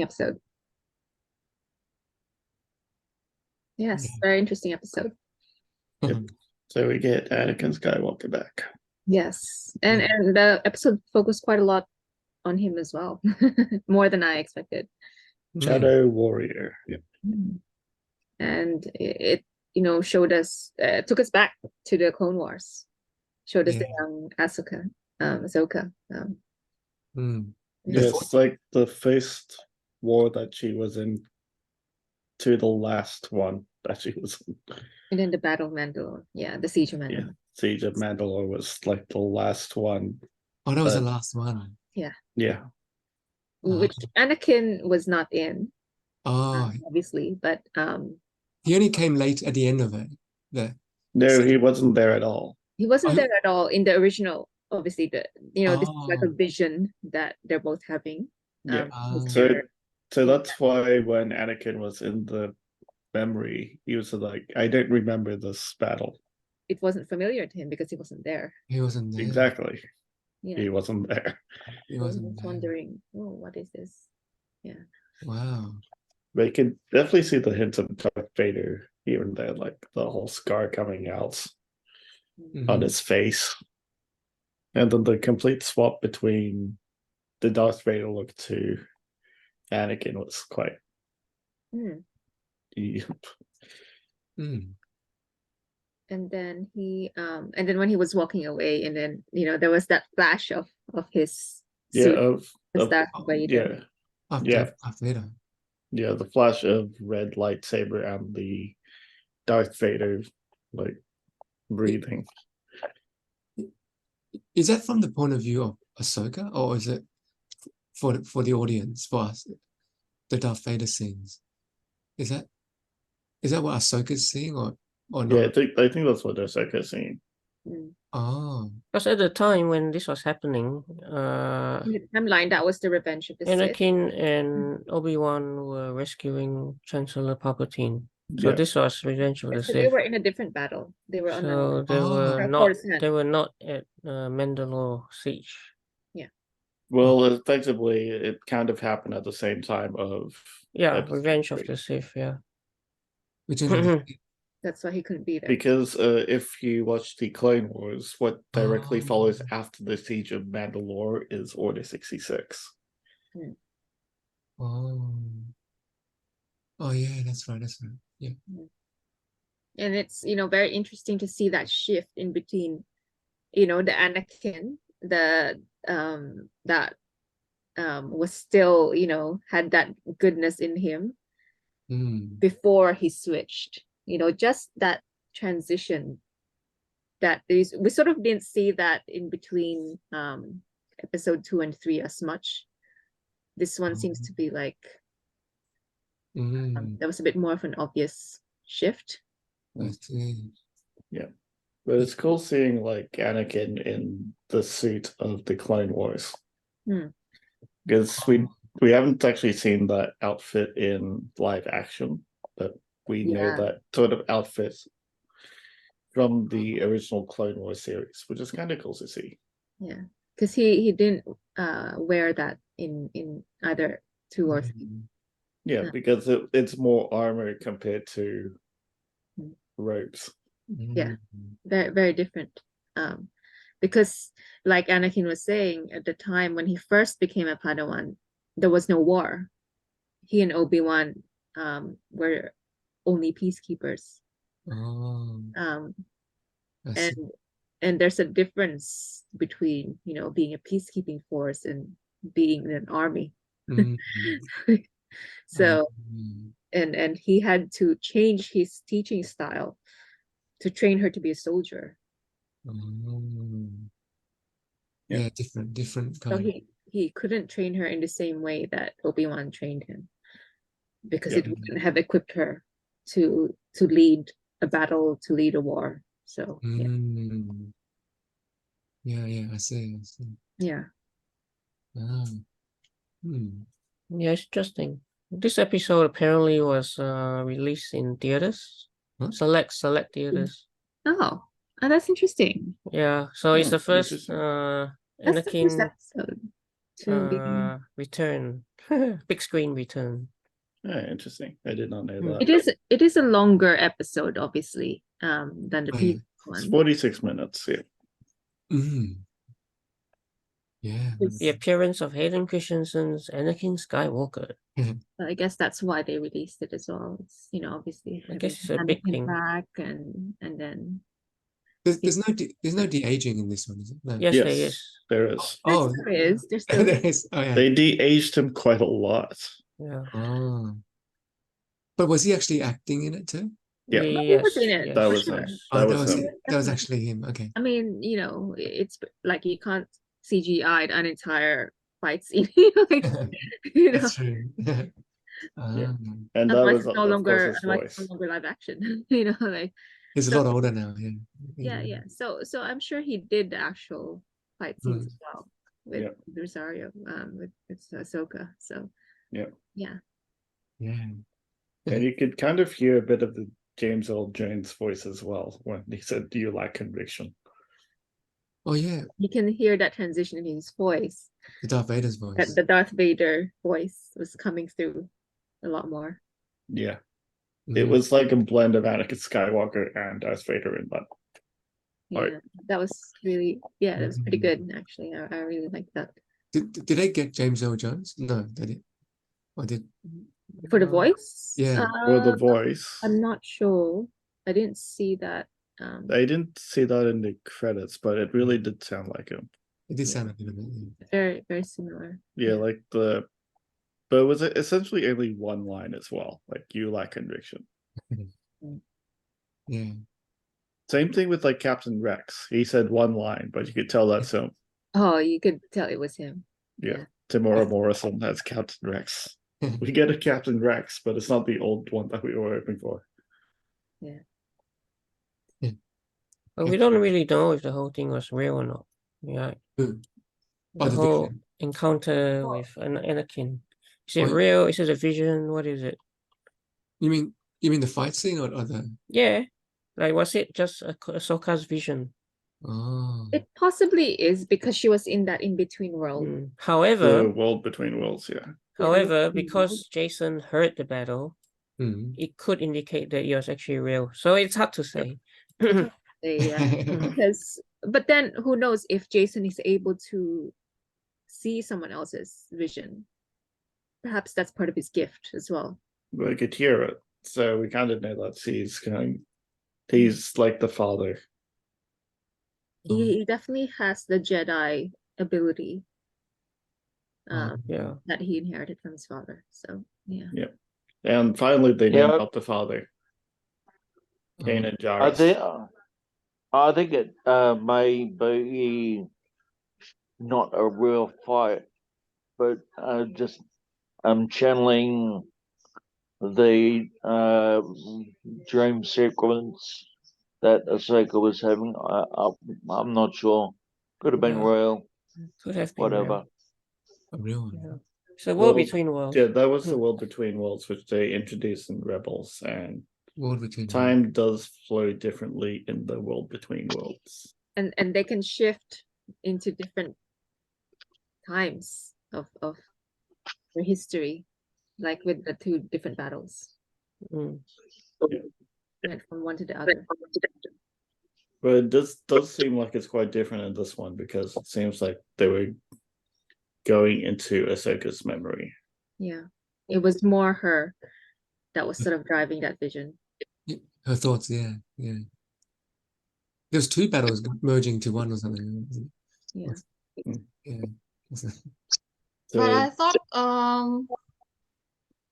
episode. Yes, Yeah. very interesting episode. Yep. So we get Anakin Skywalker back. Yes, and Yeah. and the episode focused quite a lot on him as well, more than I expected. Shadow Warrior. Yep. And it showed us, took us back to the Clone Wars, showed us the Yeah. young Ahsoka. Yeah, it's like the first war that she was in to the last one that she was in. And then the Battle of Mandalore, the Siege of Mandalore. Yeah, Siege of Mandalore was like the last one. Oh, that was the last one. Yeah. Which Anakin was not in, Oh, obviously, but he only came late at the end of it. No, he wasn't there at all. he wasn't there at all in the original. Obviously, this is like a Oh. vision that they're both having. Yeah. his So character. that's why when Anakin was in the memory, he was like, I don't remember this battle. It wasn't familiar to him because he wasn't there. He wasn't there. Exactly. Yeah. He wasn't there. He So wasn't was there. wondering, oh, what is this? Yeah. Wow. But you can definitely see the hints of Darth Vader here and there, like the whole scar coming out on his face. And then the complete swap between the Darth Vader look to Anakin was quite. Yep. And then when he was walking away, and then there was that flash of his suit, of Darth Vader. Darth Vader. Yeah, the flash of red lightsaber and the Darth Vader like breathing. Is that from the point of view of Ahsoka, or is it for the audience, for us, the Darth Vader scenes? Is that what Ahsoka's seeing, or not? Yeah, I think that's what Ahsoka's seeing. Oh, because at the time when this was happening, in the timeline, that was the Revenge of the Sith. Anakin and Obi-Wan were rescuing Chancellor Palpatine. So this was Revenge of the Sith. They were in a different battle. They were on they were not at Mandalore Siege. Yeah. Well, effectively, it kind of happened at the same time of Revenge of the Sith. Yeah. That's why he couldn't be there. Because if you watch the Clone Wars, what directly follows after the Siege of Mandalore is Order 66. Oh yeah, that's right. Yeah. And it's very interesting to see that shift in between, the Anakin, that was still, had that goodness in him before he switched. Just that transition, that we sort of didn't see that in between episode 2 and 3 as much. This one seems to be like there was a bit more of an obvious shift. I see. Yeah, but it's cool seeing like Anakin in the suit of the Clone Wars, because we haven't actually seen that outfit in live action, but we know that sort of outfit from the original Clone Wars series, which is kind of cool to see. Yeah, because he didn't wear that in either 2 or 3. Yeah, because it's more armor compared to robes. Yeah, very, very different. Because like Anakin was saying, at the time when he first became a Padawan, there was no war. He and Obi-Wan were only peacekeepers. And there's a difference between being a peacekeeping force and being in an army. So and he had to change his teaching style to train her to be a soldier. Yeah, different kind. So he couldn't train her in the same way that Obi-Wan trained him, because it wouldn't have equipped her to lead a battle, to lead a war. So yeah, I see. Yeah. Yeah, it's interesting. This episode apparently was released in theaters, select theaters. Oh, that's interesting. Yeah, so it's the first That's the first episode. To be. Return. Big screen return. Interesting. I did not know Mm. that. It is a longer episode, obviously, than the previous It's one. 46 minutes. Yeah. Yeah. The appearance of Hayden Christensen's Anakin Skywalker. I guess that's why they released it as well. It's, obviously I guess it's a big thing. back and then There's no de-aging in this one, is it? No. Yes, Yes, there is. there is. Oh, there is. There's still there is. Oh, yeah. They de-aged him quite a lot. Yeah. Oh. But was he actually acting in it too? Yeah. he was in it. yes. That for was sure. him. Oh, That was him. that was actually him. Okay. I mean, it's like you can't CGI an entire fight scene. Like, That's true. Yeah. And that otherwise was, it's no of longer course, his otherwise it's voice. no longer live action. Like He's a lot older now. yeah. So I'm sure he did the actual fight scenes as well with Rosario, with Ahsoka. So yeah. And you could kind of hear a bit of the James Earl Jones voice as well when he said, "Do you lack conviction?" Oh yeah. You can hear that transition in his voice. The Darth Vader's voice. The Darth Vader voice was coming through a lot more. Yeah. It was like a blend of Anakin Skywalker and Darth Vader in that. Yeah, that was really, that was pretty good actually. I really like that. Did they get James Earl Jones? No, they did. Or did for the voice? Yeah. For the voice. I'm not sure. I didn't see that. I didn't see that in the credits, but it really did sound like him. It did sound like him. Very, very similar. Yeah, like but it was essentially only one line as well. Like, you lack conviction. Yeah. Same thing with like Captain Rex. He said one line, but you could tell that's him. Oh, you could tell it was him. Yeah. Tamora Morrison as Captain Rex. We get a Captain Rex, but it's not the old one that we were hoping for. Yeah. But we don't really know if the whole thing was real or not. Yeah. The whole encounter with Anakin. Is it real? Is it a vision? What is it? You mean the fight scene or the? Yeah. Like, was it just Ahsoka's vision? Oh. It possibly is because she was in that in-between world. However, the world between worlds, yeah. However, because Jason heard the battle, it could indicate that it was actually real. So it's hard to say. Because, but then who knows if Jason is able to see someone else's vision? Perhaps that's part of his gift as well. We could hear it, so we kind of know that he's like the father. He definitely has the Jedi ability that he inherited from his father. So yeah. And finally they named out the father, Kanan Jarrus. I think it may be not a real fight, but just channeling the dream sequence that Ahsoka was having. I'm not sure. Could have been real. Could have been whatever. A real one. Yeah. So World Between Worlds. Yeah, that was the World Between Worlds, which they introduced in Rebels, and World Between time does flow differently in the World Between Worlds. And they can shift into different times of their history, like with the two different battles. Went from one to the other. But it does seem like it's quite different in this one, because it seems like they were going into Ahsoka's memory. Yeah, it was more her that was sort of driving that vision. Her thoughts, yeah. There's two battles merging to one or something. Yeah. But I thought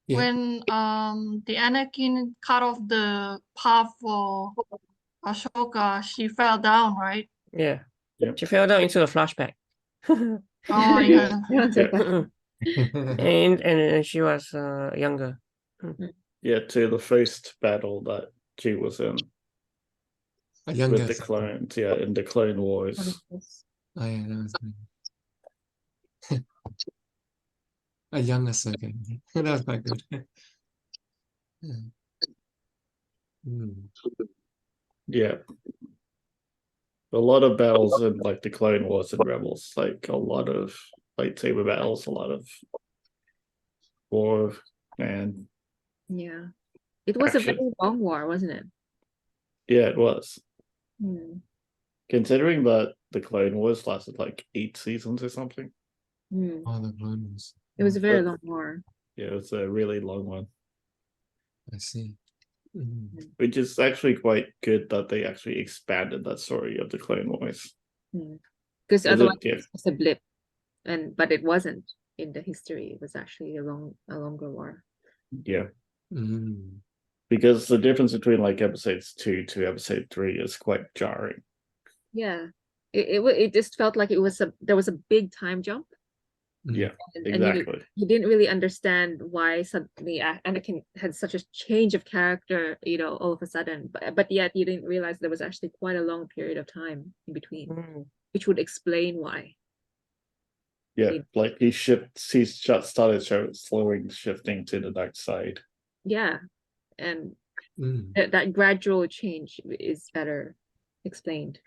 when the Anakin cut off the path for Ahsoka, she fell down, right? Yeah. She fell down into the flashback. Oh yeah. and she was younger. Yeah, to the first battle that she was in. A younger with the clones, in the Clone Wars. Oh yeah, that was good. A young Ahsoka. That was quite good. Yeah. A lot of battles in like the Clone Wars and Rebels, like a lot of lightsaber battles, a lot of war, and Yeah. It was a action. very long war, wasn't it? Yeah, it was. Hmm. Considering that the Clone Wars lasted like 8 seasons or something. Hmm. Oh, the Clone Wars. It was a very But- long war. Yeah, it was a really long one, I see. Mm. which is actually quite good that they actually expanded that story of the Clone Wars. Because Is it- otherwise yeah. it was a blip, but it wasn't in the history. It was actually a longer war. Yeah, Mm. because the difference between like episodes 2 to episode 3 is quite jarring. Yeah. It just felt like there was a big time jump. Mm. Yeah, And exactly. you didn't really understand why suddenly Anakin had such a change of character, all of a sudden. But yet you didn't realize there was actually quite a long period of time in between, which would explain why. Yeah, like he started shifting to the dark side. Yeah, and Mm. that gradual change is better explained.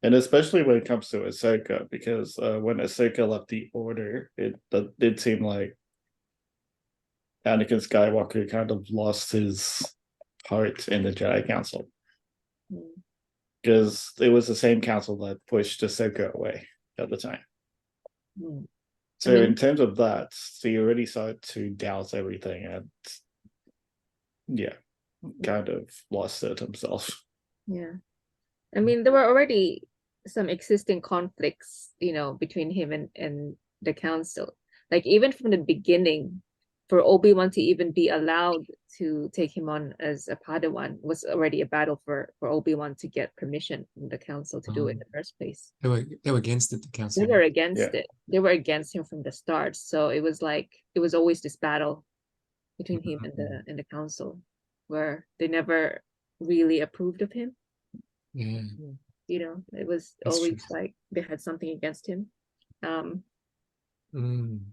And especially when it comes to Ahsoka, because when Ahsoka left the Order, it did seem like Anakin Skywalker kind of lost his heart in the Jedi Council. Because it was the same council that pushed Ahsoka away at the time. So in terms of that, so you already started to douse everything and kind of lost it himself. Yeah. I mean, there were already some existing conflicts, between him and the council. Like even from the beginning, for Obi-Wan to even be allowed to take him on as a Padawan was already a battle for Obi-Wan to get permission from the council to do it in the first place. They were against it, the council. They were against it. They were against him from the start. So it was always this battle between him and the council, where they never really approved of him. Yeah. It was That's always true. like they had something against him. Mm.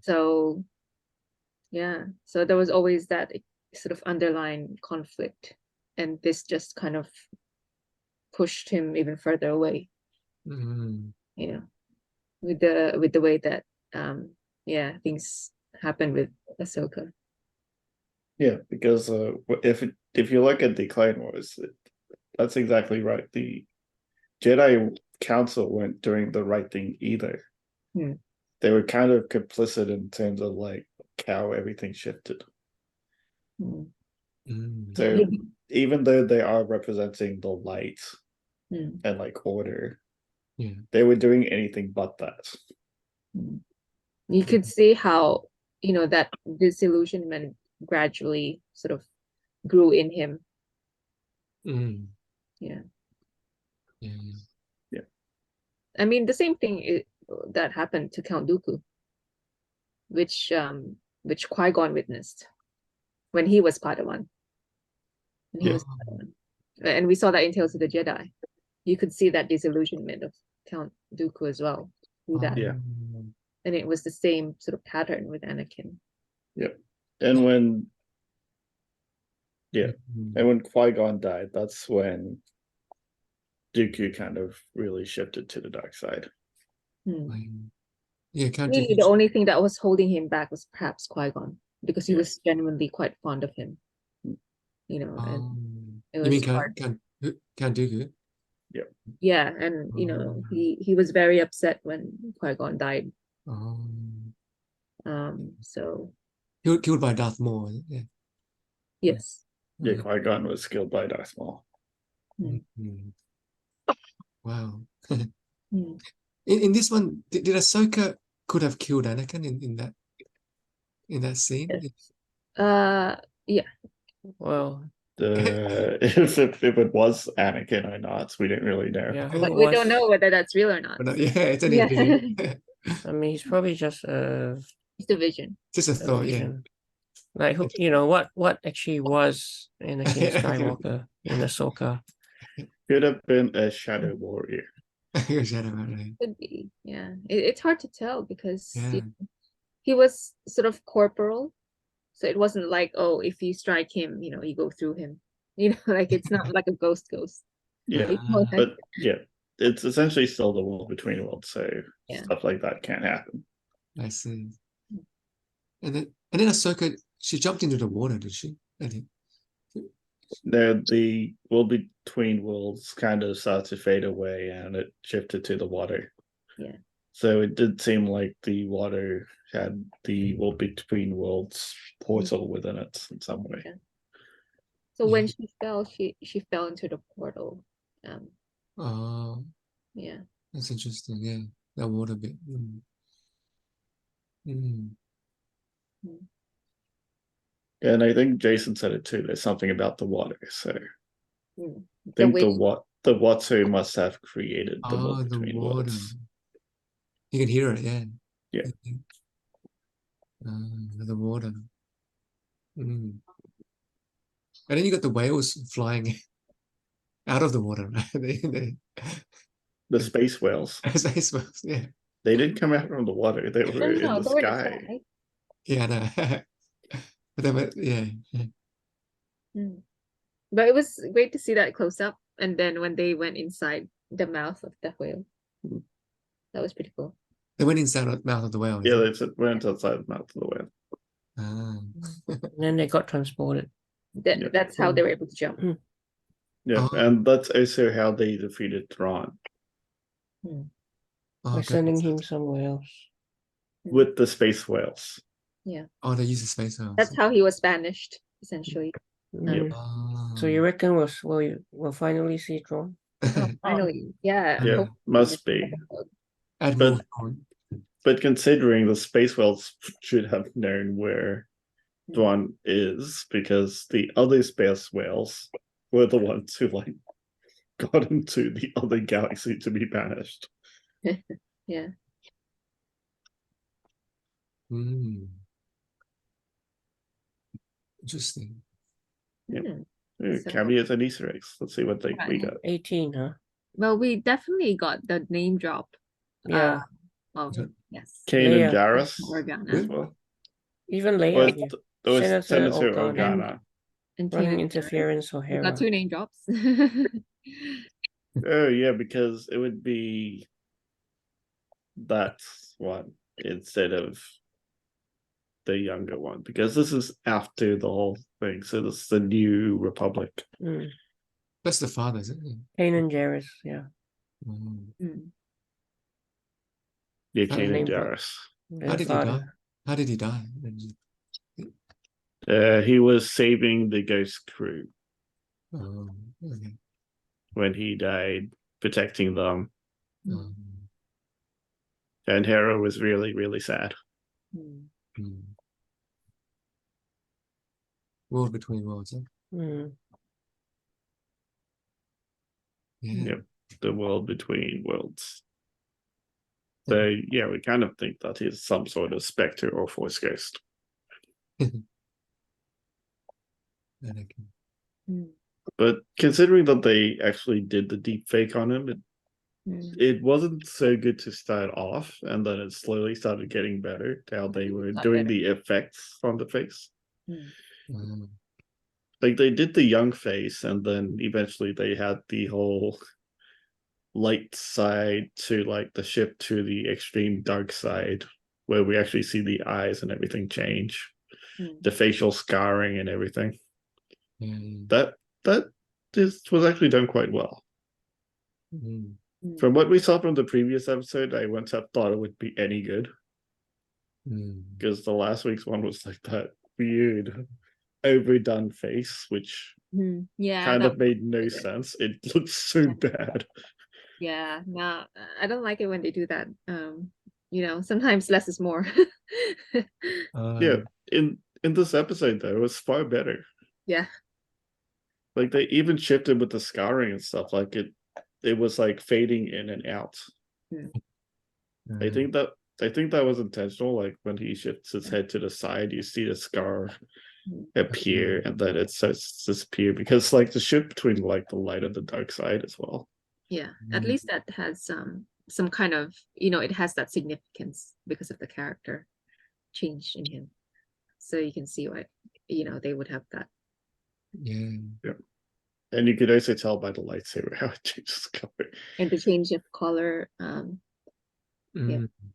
So yeah, so there was always that sort of underlying conflict, and this just kind of pushed him even further away. Mm. With the way that things happened with Ahsoka. Yeah, because if you look at the Clone Wars, that's exactly right. The Jedi Council weren't doing the right thing either. They were kind of complicit in terms of like how everything shifted. So even though they are representing the light and like order, they were doing anything but that. You could see how that disillusionment gradually sort of grew in him. Yeah. I mean, the same thing that happened to Count Dooku, which Qui-Gon witnessed when he was Padawan. And we saw that in Tales of the Jedi. You could see that disillusionment of Count Dooku as well through that. Yeah. And it was the same sort of pattern with Anakin. Yep. And when Qui-Gon died, that's when Dooku kind of really shifted to the dark side. Yeah, Really, the only thing that was holding him back was perhaps Qui-Gon, because he was genuinely quite fond of him. And it was hard. Count Dooku? Yeah, and he was very upset when Qui-Gon died. So killed by Darth Maul. Yeah. Yes. Yeah, Qui-Gon was killed by Darth Maul. Wow. In this one, did Ahsoka could have killed Anakin in that scene? Yeah. Well, if it was Anakin or not, we didn't really know. yeah, But we don't know whether that's real or not. Yeah, it's only a vision. I mean, he's probably just It's a vision. Just a thought, vision. Like what actually was Anakin Skywalker in Ahsoka? Could have been a shadow warrior. Could be, yeah. It's hard to tell because he was sort of corporal, so it wasn't like, oh, if you strike him, you go through him. Like it's not like a ghost. Yeah, but it's essentially still the world between worlds, so Yeah. stuff like that can't happen. I see. And then Ahsoka, she jumped into the water, did she? I think. The world between worlds kind of started to fade away, and it shifted to the water. Yeah. So it did seem like the water had the world between worlds portal within it in some way. Yeah. So when she fell, she fell into the portal. Oh, Yeah. that's interesting. Yeah, that water bit. And I think Jason said it too. There's something about the water. So I The think way the Watu must have created the world the between water. worlds. You can hear it, yeah. Yeah. The water. And then you got the whales flying out of the water, right? The space whales. Space whales, yeah. They didn't come out from the water. They were in the they were in the sky. sky. Yeah, no. But then, yeah. But it was great to see that close up. And then when they went inside the mouth of the whale, that was pretty cool. They went inside the mouth of the whale. Yeah, they went outside the mouth of the whale. And then they got transported. That's how they were able to jump. Yeah, and that's also how they defeated Thrawn. By sending him somewhere else. With the space whales. Yeah. Oh, they use the space whales. That's how he was banished, essentially. So you reckon we'll finally see Thrawn? Finally, yeah. Yeah, must be. But considering the space whales should have known where Thrawn is, because the other space whales were the ones who got into the other galaxy to be banished. Yeah. Interesting. Yeah. Cameos and Easter eggs. Let's see what we got. 18, huh? Well, we definitely got the name drop. Yeah. Yes. Kanan Jarrus Organa. as well. Even Leia. There was Senator Organa. And Running interference or we Hera. got 2 name drops. Oh yeah, because it would be that one instead of the younger one, because this is after the whole thing. So this is the New Republic. That's the father, isn't it? Kanan Jarrus, yeah. Yeah, Kanan Jarrus. How did he die? How did he die? He was saving the Ghost crew. Oh, okay. When he died, protecting them. And Hera was really, really sad. World between worlds, huh? Yep, the world between worlds. So yeah, we kind of think that he's some sort of specter or force ghost. But considering that they actually did the deep fake on him, it wasn't so good to start off, and then it slowly started getting better. How they were doing the effects on the face. Like they did the young face, and then eventually they had the whole light side to like the shift to the extreme dark side, where we actually see the eyes and everything change, the facial scarring and everything. That was actually done quite well. From what we saw from the previous episode, I wouldn't have thought it would be any good, because the last week's one was like that weird overdone face, which kind of made no sense. It looks so bad. Yeah, no, I don't like it when they do that. Sometimes less is more. Yeah, in this episode though, it was far better. Yeah. Like they even shifted with the scarring and stuff. Like it was like fading in and out. I think that was intentional. Like when he shifts his head to the side, you see the scar appear, and then it starts to disappear, because like the shift between like the light and the dark side as well. Yeah, at least that has some kind of, it has that significance because of the character change in him. So you can see why, they would have that. Yeah. And you could also tell by the lightsaber how it changes color. And the change of color, yeah,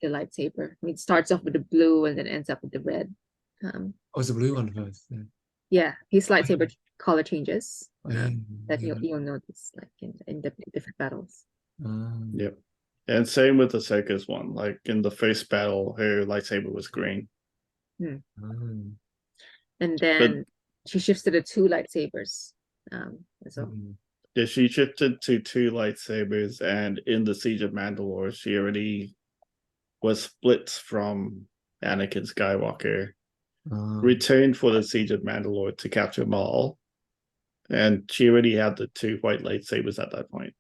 the lightsaber. I mean, it starts off with the blue and then ends up with the red. Oh, it's the blue one first. Yeah. Yeah, his lightsaber color changes. Oh, yeah. That Yeah. you'll notice like in the different battles. Yep. And same with Ahsoka's one. Like in the first battle, her lightsaber was green. And then she shifts to the 2 lightsabers. So yeah, she shifted to 2 lightsabers, and in the Siege of Mandalore, she already was split from Anakin Skywalker, returned for the Siege of Mandalore to capture Maul, and she already had the 2 white lightsabers at that point.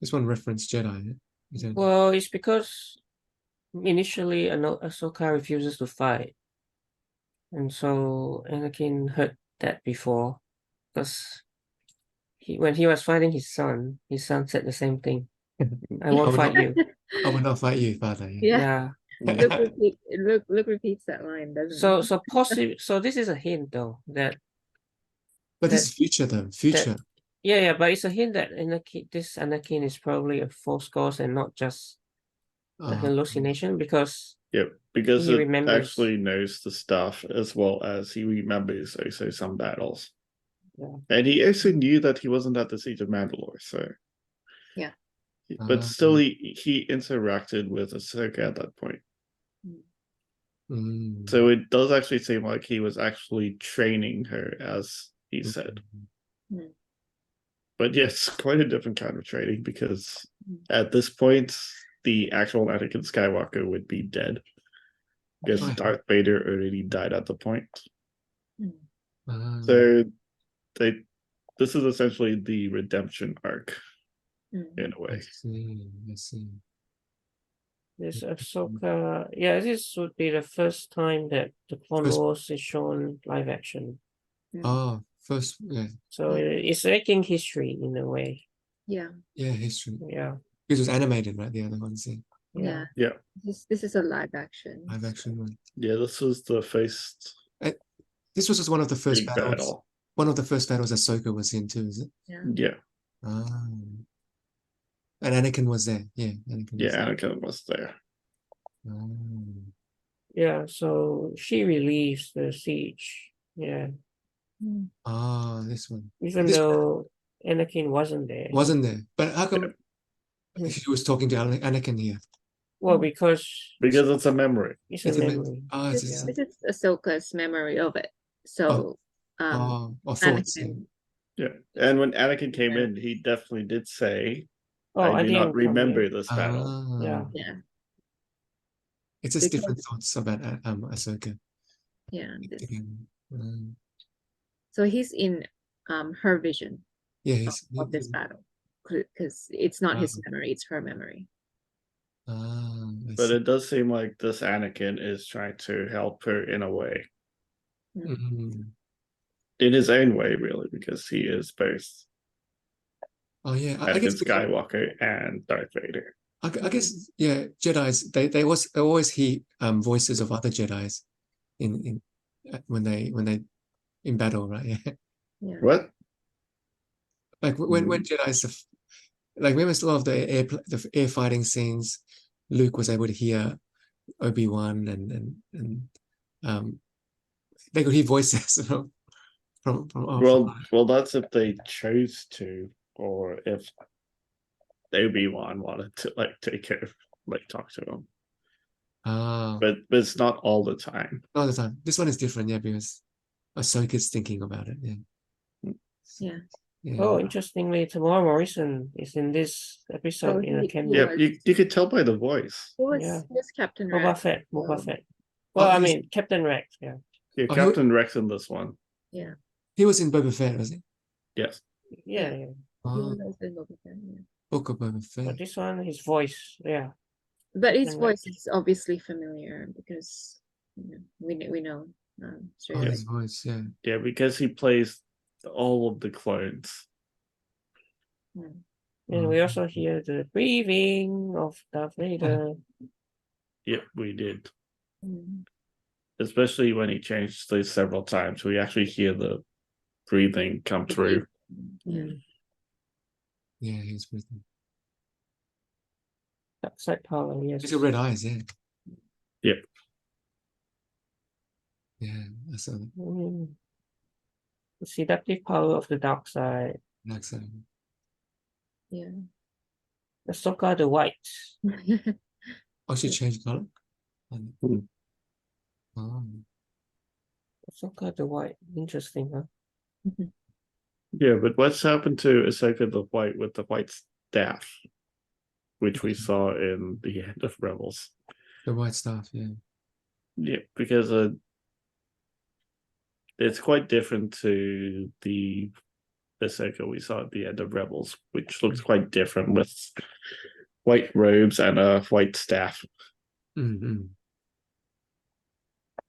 This one referenced Jedi. Well, it's because initially Ahsoka refuses to fight. And so Anakin heard that before, because when he was fighting his son said the same thing. I won't fight you. I will not fight you, Father. Yeah. Luke repeats that line, doesn't he? So this is a hint, though, that. But this is future, though. Future. Yeah, but it's a hint that Anakin is probably a false ghost and not just a hallucination, because. Yep, because he it remembers. actually knows the stuff, as well as he remembers also some battles. Yeah. And he also knew that he wasn't at the Siege of Mandalore, so. Yeah. But still, he interacted with Ahsoka at that point. So it does actually seem like he was actually training her, as he said. But yes, quite a different kind of training, because at this point, the actual Anakin Skywalker would be dead, because Darth Vader already died at the point. So this is essentially the redemption arc, in a way. I see. This Ahsoka, this would be the first time that the Clone Wars is shown live action. First, yeah. So it's making history in a way. Yeah. Yeah, history. Yeah. Because it was animated, right? The other ones, Yeah. This is a live action. Live action one. Yeah, this was the first. This was just one of the first battles. Battle. One of the first battles Ahsoka was in too, is it? Yeah. And Anakin was there. Yeah, Anakin was there. Yeah, so she relieves the siege. Yeah. This one. Even though Anakin wasn't there. Wasn't there? But how come she was talking to Anakin here? Well, because it's a memory. It's a memory. This is Ahsoka's memory of it. So Anakin. Yeah, and when Anakin came in, he definitely did say, I do not remember this battle. Yeah. It's just different thoughts about Ahsoka. Yeah. So he's in her vision of this battle, because it's not his memory, it's her memory. But it does seem like this Anakin is trying to help her in a way. In his own way, really, because he is both Anakin Skywalker and Darth Vader. I guess, Jedis, they always hear voices of other Jedis in when they in battle, right? Yeah. What? Like when Jedis, like when a lot of the air fighting scenes, Luke was able to hear Obi-Wan and they could hear voices from well, that's if they chose to, or if Obi-Wan wanted to take care of, talk to him. But it's not all the time. All the time. This one is different, because Ahsoka's thinking about it. Yeah. Oh, interestingly, Tamara Morrison is in this episode in a cameo. Yeah, you could tell by the voice. Who was Captain Rex? Boba Fett. Well, I mean, Captain Rex, Yeah, Captain Rex in this one. Yeah. He was in Boba Fett, was he? Yes. Yeah. He was in Boba Fett, Book of Boba Fett. But this one, his voice, But his voice is obviously familiar, because we know his voice, yeah, because he plays all of the clones. And we also hear the breathing of Darth Vader. Yep, we did. especially when he changed those several times, we actually hear the breathing come through. Yeah. Yeah, he's breathing. Dark side power, yes. He's got red eyes, yeah. Yep. Yeah, I saw that. The seductive power of the dark side. Dark side. Yeah. Ahsoka the white. Oh, she changed color? Hmm. Oh. Ahsoka the white. Interesting, huh? Yeah, but what's happened to Ahsoka the White with the white staff, which we saw in the end of Rebels? The white staff, yeah. Yeah, because it's quite different to the Ahsoka we saw at the end of Rebels, which looks quite different with white robes and a white staff. Mm-hmm.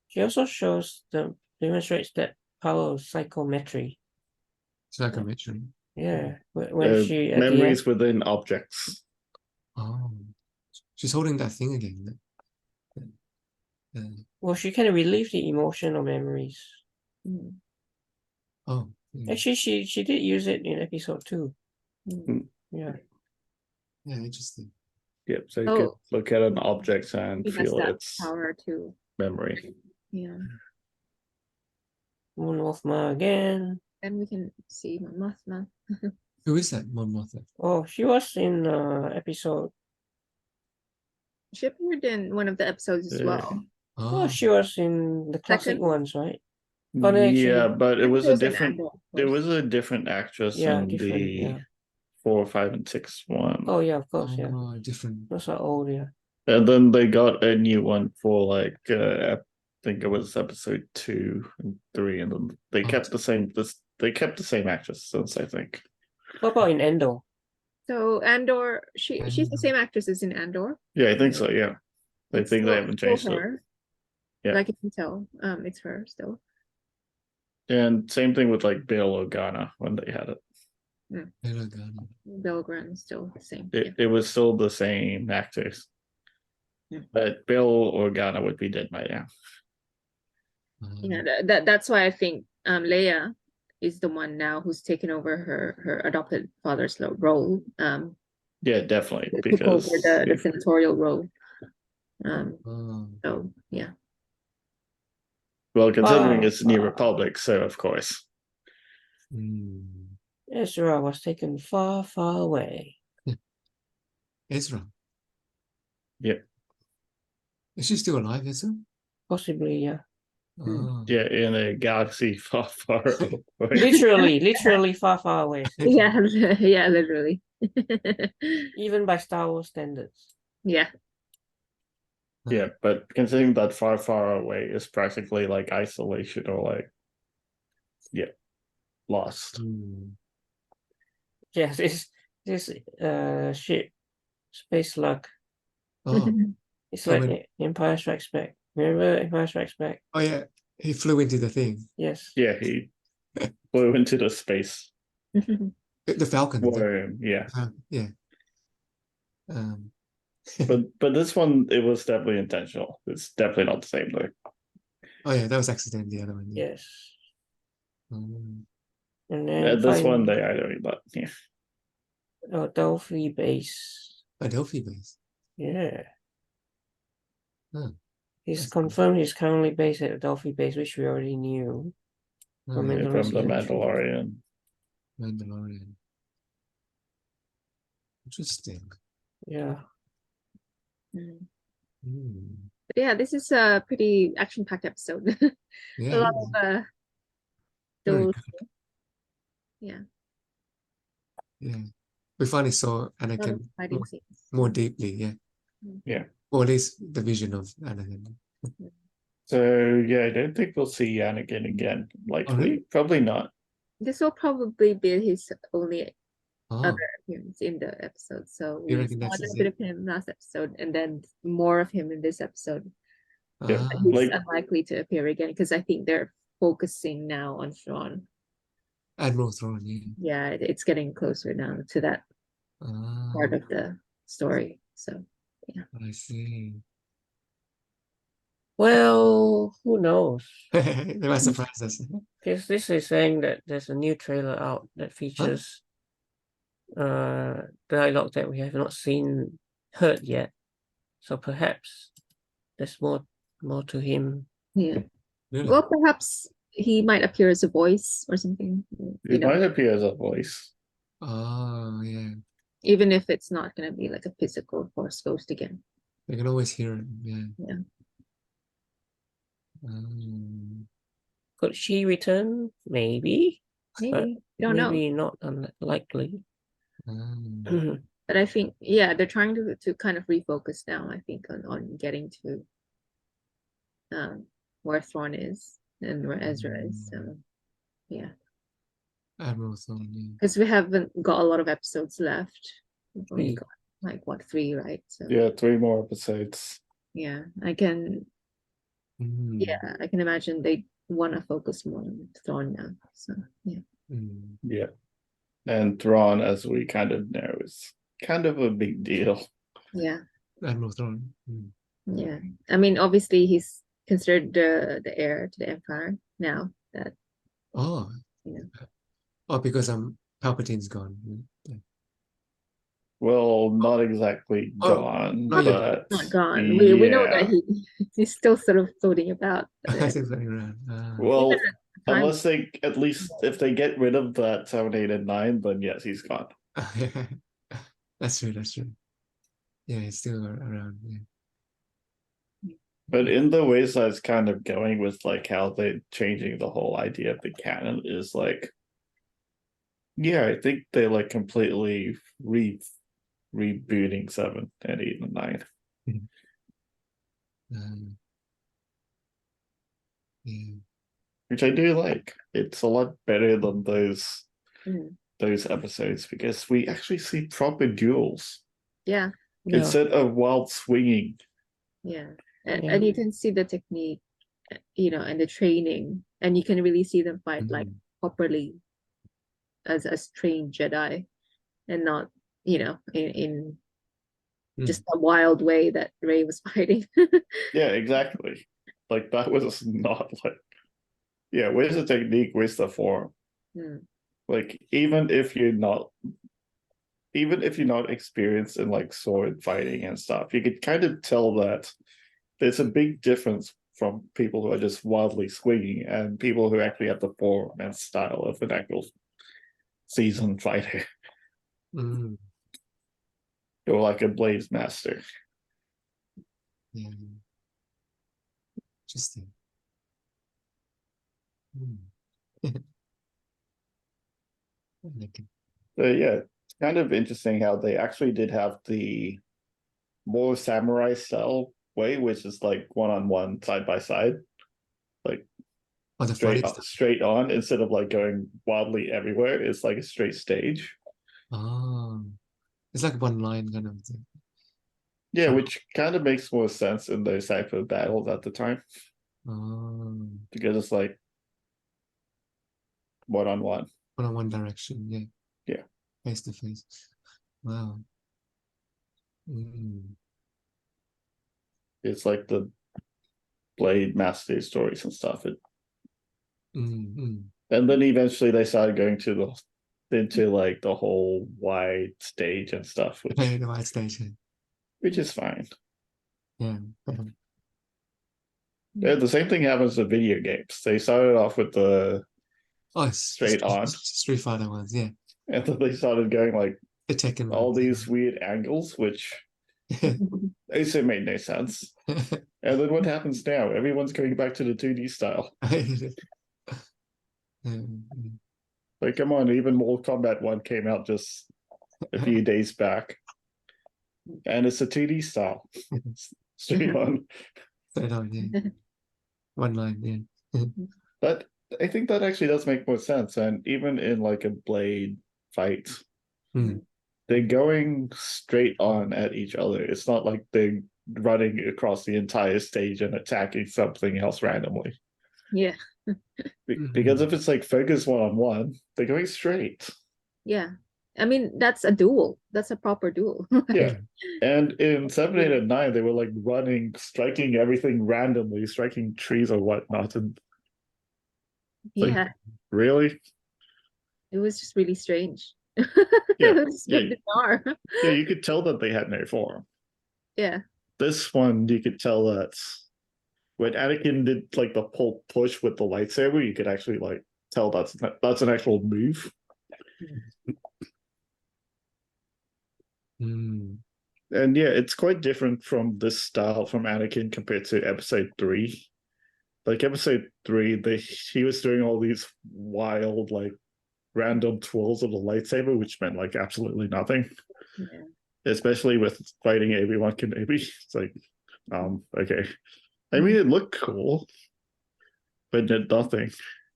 She also demonstrates that power of psychometry. Psychometry. Yeah, when she at the Memories end, within objects. Oh. She's holding that thing again. well, she can relieve the emotion or memories. Oh. Yeah. Actually, she did use it in episode 2. Yeah. Yeah, interesting. Yep, so you could look at an object and He has feel that its power too. memory. Yeah. Moon Wolfma again. Then we can see Mothma. Who is that, Mon Mothma? Oh, she was in episode. She appeared in one of the episodes as well. Oh, Oh. she was in the classic Second? ones, right? Oh, no, Yeah, actually, but it was a She in different. Andor, of There course. was a different actress yeah, in different. the Yeah. 4, 5, and 6 one. Oh, yeah, of course, yeah. Oh, different. Those are old, yeah. And then they got a new one for like I think it was episode 2 and 3, and then they kept the same. They kept the same actress since, I think. What about in Endor? So Andor, she's the same actress as in Andor. Yeah, I think so. Yeah, I It's think they still- haven't still changed it. her. Yeah. Like you can tell, it's her still. And same thing with like Bail Organa when they had it. Hello, Ghana. Belgran still the same. It was still the same actors. Yeah. But Bail Organa would be dead by now. Yeah, that's why I think Leia is the one now who's taken over her adopted father's role. Yeah, definitely. Took over Because the senatorial role. Oh. So yeah. well, considering it's New Republic, so of course. Ezra was taken far, far away. Ezra. Yep. Is she still alive, Ezra? Possibly, yeah. Oh. Yeah, in a galaxy far, far away. Literally far, far away. Yeah, yeah, literally. Even by Star Wars standards. Yeah. Yeah, but considering that far, far away is practically like isolation or like, yeah, lost. Yes, this ship, Space Luck. Oh. It's like Empire Strikes Back. Remember Empire Strikes Back? Oh yeah, he flew into the thing. Yes. Yeah, he flew into the space. The Falcon. Yeah. Yeah. But this one, it was definitely intentional. It's definitely not the same though. Oh yeah, that was accident. The other one. Yeah. Yes. And then this one, they I don't but yeah. Delphi base. A Delphi base. Yeah. Huh. He's confirmed he's currently based at Delphi base, which we already knew. From the Mandalorian. Mandalorian. Interesting. Yeah. But yeah, this is a pretty action-packed episode. Yeah. A lot of those. Yeah. Yeah. We finally saw Anakin more deeply, yeah. Yeah. Or at least the vision of Anakin. So yeah, I don't think we'll see Anakin again. Likely, probably not. This will probably be his only other appearance in the episode. So we saw a little bit of him last episode, and then more of him in this episode. Yeah, he's unlikely to appear again because I think they're focusing now on Thrawn. Admiral Thrawn, yeah. Yeah, it's getting closer now to that part of the story. So yeah. I see. Well, who knows? They might surprise us. Because this is saying that there's a new trailer out that features dialogue that we have not heard yet. So perhaps there's more to him. Yeah. Really? Well, perhaps he might appear as a voice or something. He might appear as a voice. Oh, yeah. Even if it's not going to be like a physical Force ghost again. They can always hear it. Yeah. Yeah. Could she return? Maybe. Maybe. Don't know. Maybe not unlikely. But I think, yeah, they're trying to kind of refocus now, I think, on getting to where Thrawn is and where Ezra is. So, yeah. Admiral Thrawn, yeah. Because we haven't got a lot of episodes left. We've only Three. got like, what, 3, right? So, Yeah, 3 more episodes. yeah, I can imagine they want to focus more on Thrawn now. So, yeah. Yeah. And Thrawn, as we kind of know, is kind of a big deal. Yeah. Admiral Thrawn. Yeah. I mean, obviously, he's considered the heir to the Empire now. That. Oh. Yeah. Oh, because Palpatine's gone. Well, not exactly gone, not yet. but Not gone. We know that he's still sort of floating about. Still floating around. Well, unless they, at least if they get rid of that 7, 8, and 9, then yes, he's gone. That's true. Yeah, he's still around. Yeah. But in the ways that it's kind of going with like how they're changing the whole idea of the canon is like, yeah, I think they like completely rebooting 7 and 8 and 9. Yeah. Which I do like. It's a lot better than those episodes because we actually see proper duels. Yeah. Instead of wild swinging. Yeah. And you can see the technique, and the training, and you can really see them fight like properly as trained Jedi, and not, in just a wild way that Rey was fighting. Yeah, exactly. Like that was not like, yeah, where's the technique, where's the form? Like even if you're not experienced in like sword fighting and stuff, you could kind of tell that there's a big difference from people who are just wildly swinging and people who actually have the form and style of an actual seasoned fighter. Or like a blaze master. Yeah. Interesting. So yeah, it's kind of interesting how they actually did have the more samurai style way, which is like one-on-one, side by side, like straight on, instead of like going wildly everywhere. It's like a straight stage. Oh, it's like one line kind of thing. Yeah, which kind of makes more sense in those type of battles at the time. Because it's like one-on-one. One-on-one direction, yeah. Yeah. Face to face. Wow. It's like the Blade Master stories and stuff. And then eventually they started going into like the whole wide stage and stuff. The wide stage. Which is fine. Yeah. Yeah, the same thing happens with video games. They started off with the straight on Street Fighter ones, yeah. And then they started going like all these weird angles, which also made no sense. And then what happens now? Everyone's going back to the 2D style. Like, come on, even Mortal Kombat 1 came out just a few days back. And it's a 2D style. Straight on. Straight on, yeah. One line, yeah. But I think that actually does make more sense. And even in like a blade fight, they're going straight on at each other. It's not like they're running across the entire stage and attacking something else randomly. Yeah. Because if it's like focus one-on-one, they're going straight. Yeah. I mean, that's a duel. That's a proper duel. Yeah. And in 7, 8, and 9, they were like running, striking everything randomly, striking trees or whatnot. And like, Yeah, really? it was just really strange. Yeah. It was Yeah. bizarre. Yeah, you could tell that they had no form. Yeah. This one, you could tell that when Anakin did like the whole push with the lightsaber, you could actually like tell that's an actual move. Mm. And yeah, it's quite different from this style from Anakin compared to Episode 3. Like Episode 3, he was doing all these wild, like random twirls of the lightsaber, which meant like absolutely nothing. Yeah. Especially with fighting Obi-Wan Kenobi. It's like, okay. I mean, it looked cool, but did nothing.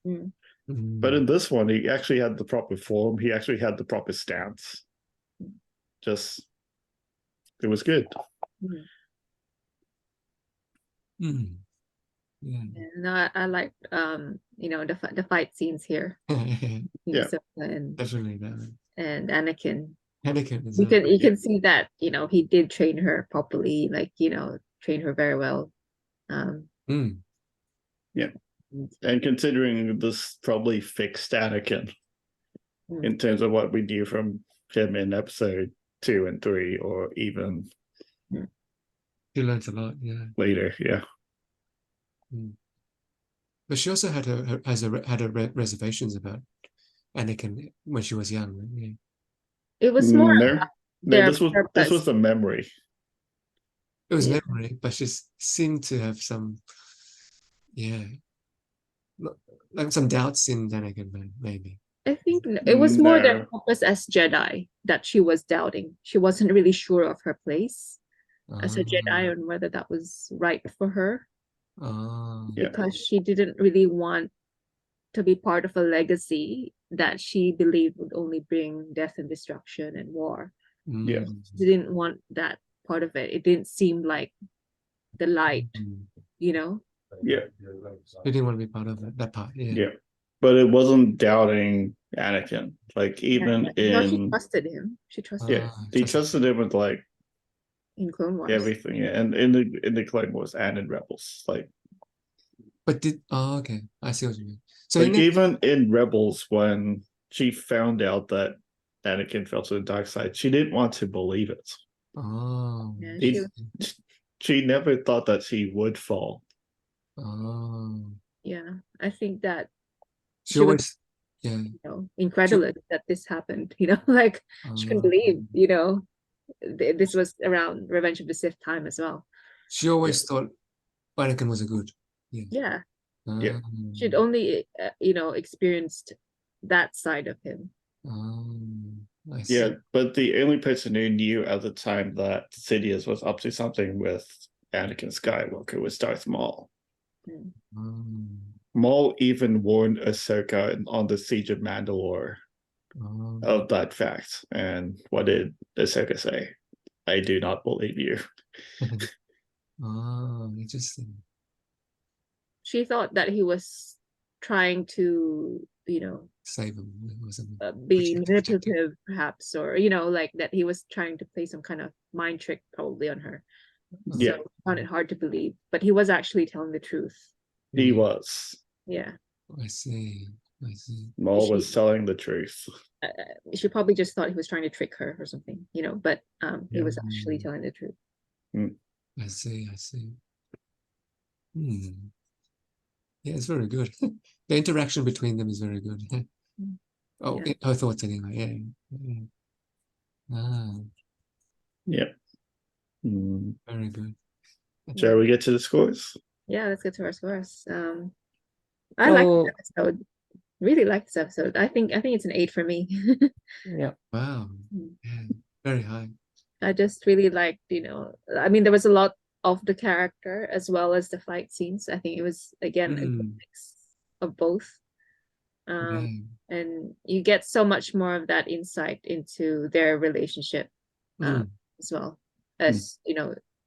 Mm. But in this one, he actually had the proper form. He actually had the proper stance. Just, it was good. Mm. Mm. Yeah. No, I like the fight scenes here. Yeah. Definitely And Anakin. Anakin is You can see that, he did train her properly, like, train her very well. Yeah. And considering this probably fixed Anakin in terms of what we knew from him in Episode 2 and 3, or even she learns a lot, yeah. Later, yeah. But she also had her reservations about Anakin when she was young. Yeah. It was more this was the memory. It was memory, but she seemed to have some, like some doubts in Anakin, maybe. I think it was more their purpose as Jedi that she was doubting. She wasn't really sure of her place as a Jedi and whether that was right for her. Because she didn't really want to be part of a legacy that she believed would only bring death and destruction and war. Yeah. She didn't want that part of it. It didn't seem like the light, Yeah. She didn't want to be part of that part. Yeah. But it wasn't doubting Anakin. Like even she trusted him. She trusted him with like in Clone Wars. Everything, and in the Clone Wars and in Rebels, like. But okay, I see what you mean. So like even in Rebels, when she found out that Anakin fell to the dark side, she didn't want to believe it. She never thought that she would fall. Yeah, I think that she always was, incredulous that this happened. Like she couldn't believe, this was around Revenge of the Sith time as well. She always thought Anakin was a good. Yeah. She'd only experienced that side of him. I see. Yeah, but the only person who knew at the time that Sidious was up to something with Anakin Skywalker was Darth Maul. Maul even warned Ahsoka on the Siege of Mandalore of that fact. And what did Ahsoka say? I do not believe you. Interesting. She thought that he was trying to, save him, be manipulative, perhaps, or like that he was trying to play some kind of mind trick, probably on her. So I found it hard to believe, but he was actually telling the truth. He was. Yeah. I see. Maul was telling the truth. She probably just thought he was trying to trick her or something, but he was actually telling the truth. I see. Yeah, it's very good. The interaction between them is very good. Her thoughts anyway. Yeah. Very good. Shall we get to the scores? Yeah, let's get to our scores. I like this episode. Really like this episode. I think it's an 8 for me. Yeah. Wow. Yeah, very high. I just really liked, I mean, there was a lot of the character as well as the fight scenes. I think it was again a good mix of both. And you get so much more of that insight into their relationship as well as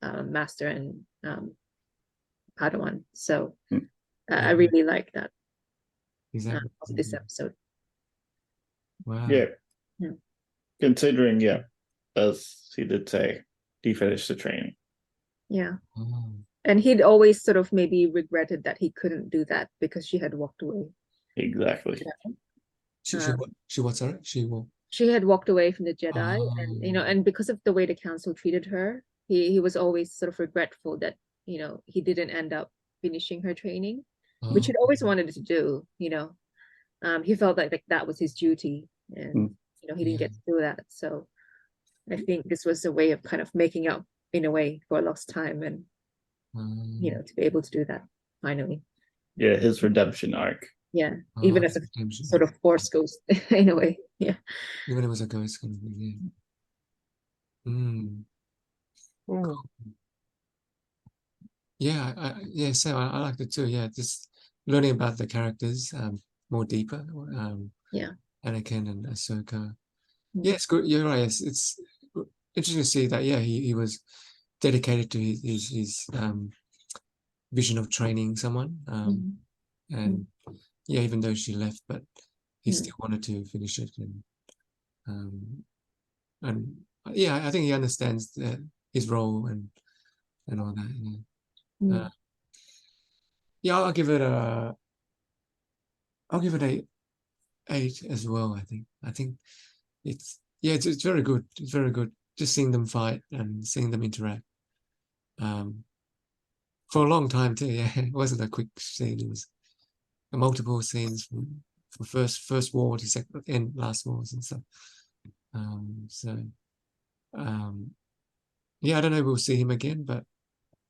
Master and Padawan. So I really like that. Exactly. Of this episode. Wow. Yeah. considering, yeah, as he did say, he finished the training. Yeah. Oh. And he'd always sort of maybe regretted that he couldn't do that because she had walked away. Exactly. She what, sorry? She had walked away from the Jedi, Oh. and and because of the way the council treated her, he was always sort of regretful that he didn't end up finishing her training, which he'd always wanted to do. He felt like that was his duty, and he didn't get to do that. So I think this was a way of kind of making up in a way for lost time, and to be able to do that finally. Yeah, his redemption arc. Yeah, even as a sort of force ghost in a way. Yeah. Even it was a ghost kind of thing, yeah. Cool. Yeah, so I liked it too. Yeah, just learning about the characters more deeper. Yeah. Anakin and Ahsoka. Yeah, it's good. You're right. It's interesting to see that. Yeah, he was dedicated to his vision of training someone. And yeah, even though she left, but he still wanted to finish it, and yeah, I think he understands his role and all that. Yeah, I'll give it a 8 as well. I think it's very good. It's very good. Just seeing them fight and seeing them interact. For a long time too. Yeah, it wasn't a quick scene. It was multiple scenes from first war to second and last wars and stuff. Yeah, I don't know if we'll see him again, but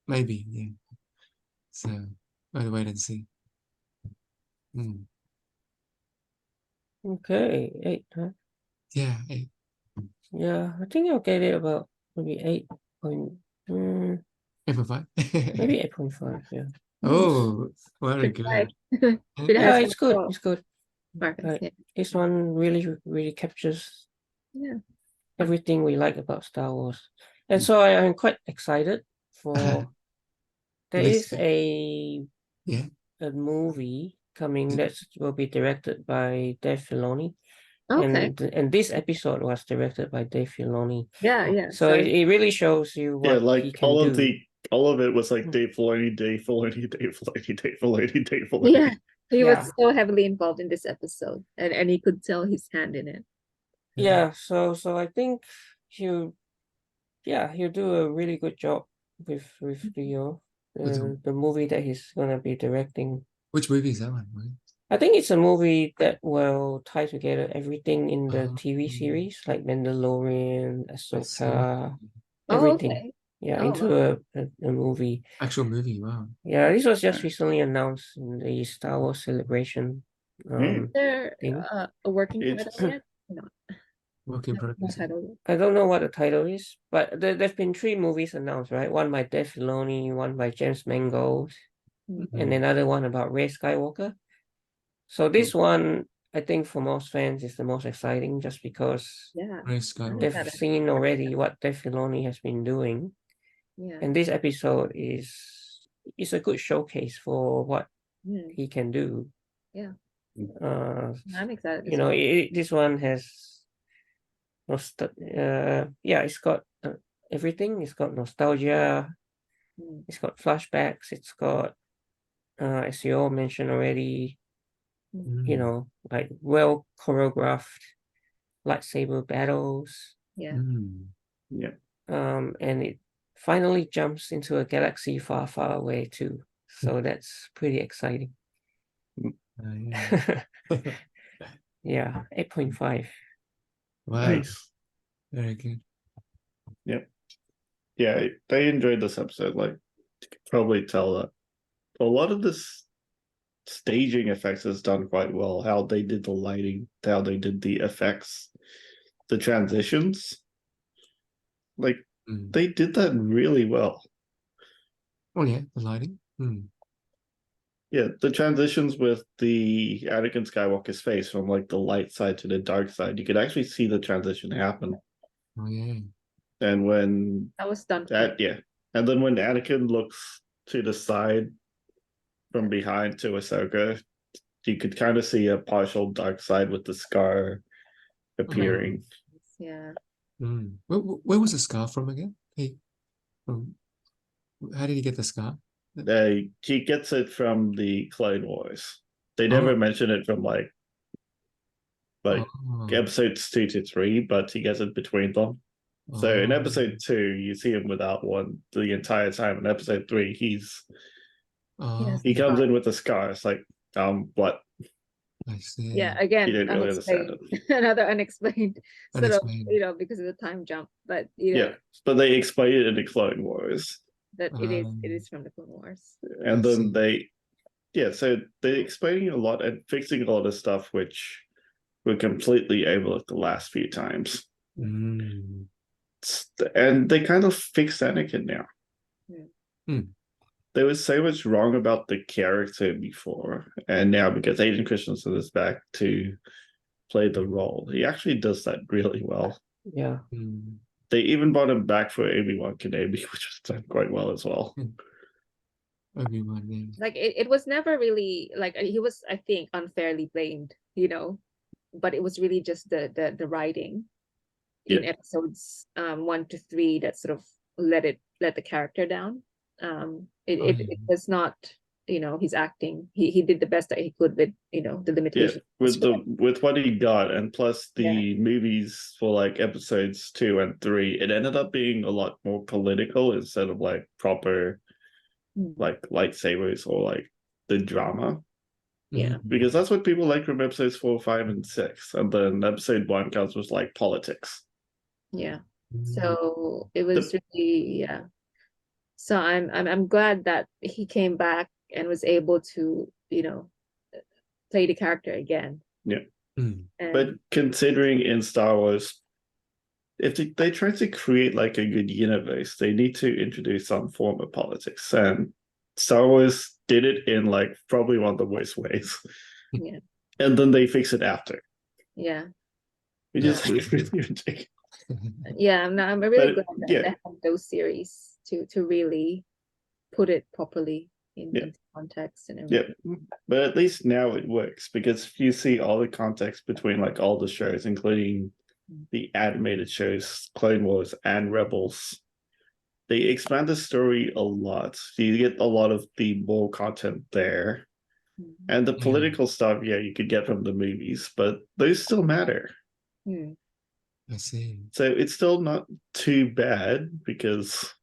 maybe, yeah. So we'll wait and see. Okay, 8, huh? Yeah, 8. Yeah, I think I'll get it about maybe 8 point. 8.5. Maybe 8.5. Yeah. Oh, very good. Yeah, it's good. It's good. Perfect. Yeah. This one really captures everything we like about Star Wars, and so I'm quite excited for. There is a movie coming that will be directed by Dave Filoni. Okay. And this episode was directed by Dave Filoni. Yeah. So it really shows you what he can do. All of it was like Dave Filoni, Dave Filoni, Dave Filoni, Dave Filoni, Dave Filoni. Yeah, he was so heavily involved in this episode, and he could tell his hand in it. Yeah, so I think he'll do a really good job with the movie that he's gonna be directing. Which movie is that one? I think it's a movie that will tie together everything in the TV series, like Mandalorian, Ahsoka, everything. Okay. Yeah, into a movie. Actual movie, wow. Yeah, this was just recently announced in the Star Wars Celebration. Is there a working title yet? No. Work in progress. I don't know what the title is, but there've been 3 movies announced, right? One by Dave Filoni, one by James Mangold, and another one about Rey Skywalker. So this one, I think for most fans, is the most exciting, just because they've seen already what Dave Filoni has been doing. Yeah. And this episode is a good showcase for what he can do. Yeah. I'm excited. This one has it's got everything. It's got nostalgia. It's got flashbacks. It's got as you all mentioned already, like well choreographed lightsaber battles. Yeah. And it finally jumps into a galaxy far, far away too. So that's pretty exciting. Yeah, 8.5. Wow. Nice. Very good. Yep. Yeah, they enjoyed this episode. Like, you could probably tell that a lot of this staging effects is done quite well. How they did the lighting, how they did the effects, the transitions. Like, they did that really well. Oh yeah, the lighting. Yeah, the transitions with the Anakin Skywalker's face from like the light side to the dark side, you could actually see the transition happen. Oh yeah. And when that was done. And then when Anakin looks to the side from behind to Ahsoka, you could kind of see a partial dark side with the scar appearing. Yeah. Where was the scar from again? How did he get the scar? He gets it from the Clone Wars. They never mention it from like episodes 2 to 3, but he gets it between them. So in episode 2, you see him without one the entire time. In episode 3, he comes in with a scar. It's like, what? I see. Yeah, again, You didn't really understand it. Another unexplained sort of, Unexplained. because of the time jump. But Yeah, but they explain it in the Clone Wars. That it is from the Clone Wars. And then so they're explaining a lot and fixing a lot of stuff which were completely overlooked the last few times. And they kind of fixed Anakin now. There was so much wrong about the character before, and now because Hayden Christensen is back to play the role, he actually does that really well. Yeah. They even brought him back for Obi-Wan Kenobi, which was done quite well as well. Obi-Wan, yeah. Like it was never really like he was, I think, unfairly blamed, but it was really just the writing in episodes 1 to 3 that sort of let the character down. It was not, his acting. He did the best that he could with the limitations. With what he got, and plus the movies for like episodes 2 and 3, it ended up being a lot more political instead of like proper like lightsabers or like the drama. Yeah, because that's what people like from episodes 4, 5, and 6, and then episode 1 comes with like politics. Yeah, so it was really So I'm glad that he came back and was able to play the character again. Yeah, but considering in Star Wars, if they try to create like a good universe, they need to introduce some form of politics, and Star Wars did it in like probably one of the worst ways. Yeah, and then they fix it after. Yeah, which is like really ridiculous. Yeah, I'm really glad that they have those series to really put it properly into context and everything. Yeah, but at least now it works, because if you see all the context between like all the shows, including the animated shows, Clone Wars and Rebels, they expand the story a lot. You get a lot of the more content there. And the political stuff, you could get from the movies, but those still matter. I see. So it's still not too bad because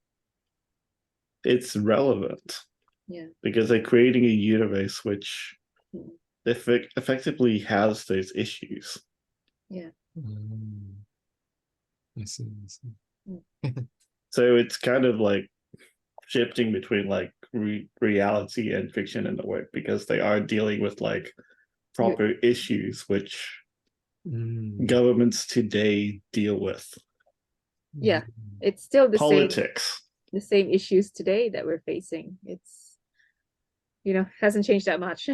it's relevant. Yeah. Because they're creating a universe which effectively has those issues. Yeah. I see. So it's kind of like shifting between like reality and fiction in a way, because they are dealing with like proper issues which governments today deal with. Yeah, it's still the politics. The same issues today that we're facing. It's hasn't changed that much.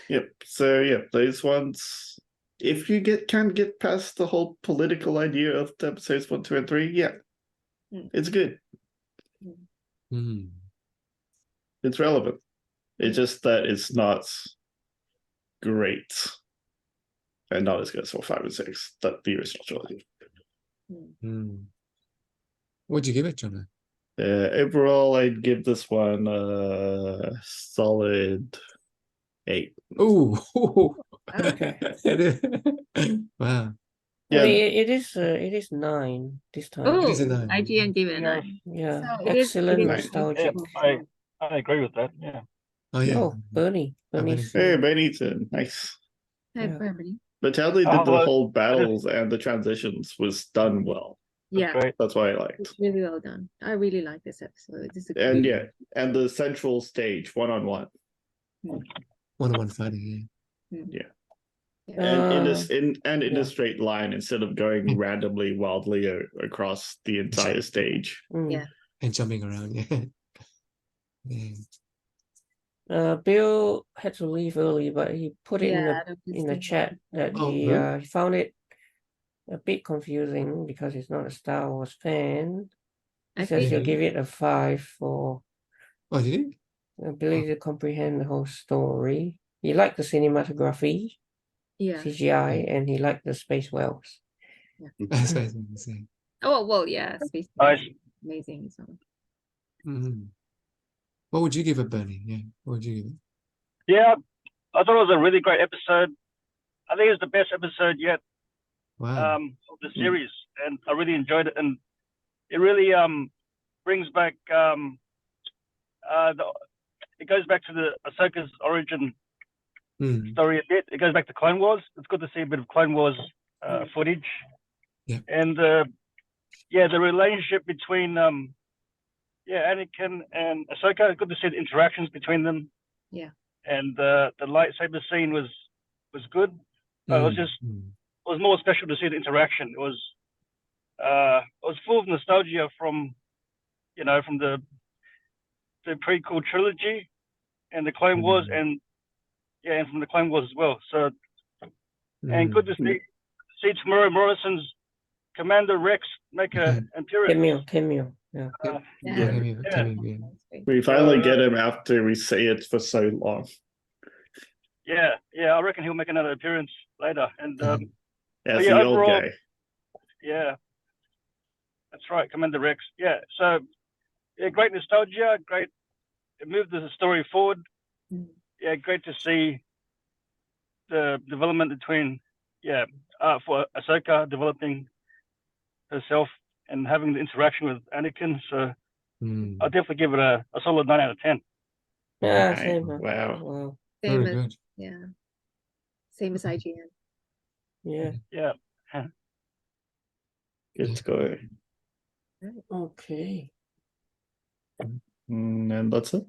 Yep. So those ones, if you can get past the whole political idea of the episodes 1, 2, and 3, it's good. It's relevant. It's just that it's not great, and not as good as 4, 5, and 6. That the original trilogy. What'd you give it, John? Overall, I'd give this one a solid 8. Oh, okay. Wow. Yeah, I mean, it is 9 this time. Oh, it is a 9. IGN gave it a 9. Yeah, So excellent nostalgic. I agree with that. Yeah. Oh yeah. Oh, Bernie. Bernie's Hey, Benny's nice. Hi, Yeah. Bernie. But how they did the whole battles and the transitions was done well. Yeah, That's why I liked. it's really well done. I really like this episode. And the central stage, one-on-one. One-on-one fighting. And in a straight line, instead of going randomly wildly across the entire stage. Yeah. And jumping around. Bill had to leave early, but he put it in the chat that he found it a bit confusing because he's not a Star Wars fan. He says he'll give it a 5 for ability to comprehend the whole story. He liked the cinematography, CGI, and he liked the space whales. That's amazing to see. Oh well, yeah, Space Nice. Marine, amazing. So What would you give it, Bernie? Yeah, what would you give it? Yeah, I thought it was a really great episode. I think it's the best episode yet Wow. of the series, and I really enjoyed it. And it really brings back it goes back to the Ahsoka's origin story a bit. It goes back to Clone Wars. It's good to see a bit of Clone Wars footage. Yeah. And the relationship between Anakin and Ahsoka. It's good to see the interactions between them. Yeah. And the lightsaber scene was good. It was just it was more special to see the interaction. It was full of nostalgia from the prequel trilogy and the Clone Wars and from the Clone Wars as well. So and good to see Tamura Morrison's Commander Rex make an appearance. Cameo. Yeah. Cameo. We finally get him after we say it for so long. Yeah, I reckon he'll make another appearance later. And as the old guy. Yeah, that's right, Commander Rex. Yeah, so great nostalgia, great. It moved the story forward. Yeah, great to see the development between for Ahsoka developing herself and having the interaction with Anakin. So I'll definitely give it a solid 9 out of 10. Yeah, same. Wow. Same Very as good. same as IGN. Yeah. Good score. Okay. And that's it.